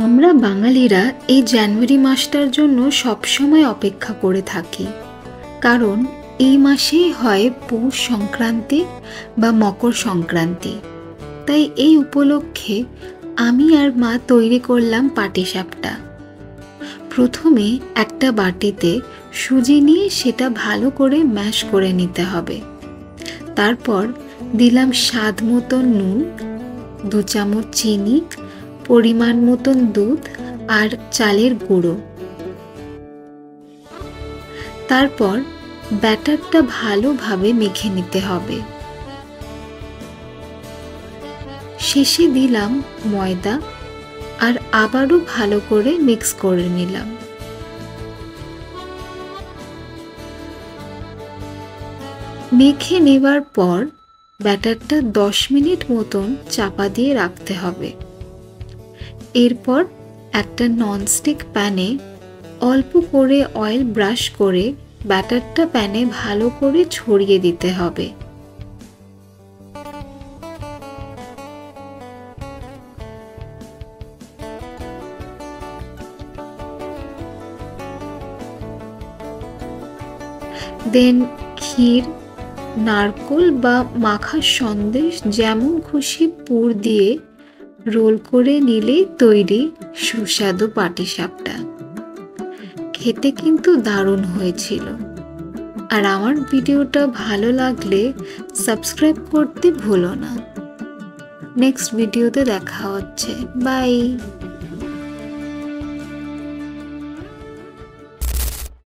আমরা বাঙালিরা এই জানুয়ারি মাসটার জন্য সবসময় অপেক্ষা করে থাকি, কারণ এই মাসেই হয় পৌষ সংক্রান্তি বা মকর সংক্রান্তি। তাই এই উপলক্ষে আমি আর মা তৈরি করলাম পাটিসাপটা। প্রথমে একটা বাটিতে সুজি নিয়ে সেটা ভালো করে ম্যাশ করে নিতে হবে। তারপর দিলাম স্বাদ মতো নুন, 2 চামচ চিনি, পরিমাণ মতন দুধ আর চালের গুঁড়ো। তারপর ব্যাটারটা ভালোভাবে মেখে নিতে হবে। শেষে দিলাম ময়দা আর আবারও ভালো করে মিক্স করে নিলাম। মেখে নেবার পর ব্যাটারটা 10 মিনিট মতন চাপা দিয়ে রাখতে হবে। এরপর একটা ননস্টিক প্যানে অল্প করে অয়েল ব্রাশ করে ব্যাটারটা প্যানে ভালো করে ছড়িয়ে দিতে হবে। দেন ক্ষীর, নারকেল বা মাখা সন্দেশ যেমন খুশি পুর দিয়ে রোল করে নিলেই তৈরি সুস্বাদু পাটিসাপটা। খেতে কিন্তু দারুণ হয়েছিল। আর আমার ভিডিওটা ভালো লাগলে সাবস্ক্রাইব করতে ভুলো না। নেক্সট ভিডিওতে দেখা হচ্ছে। বাই।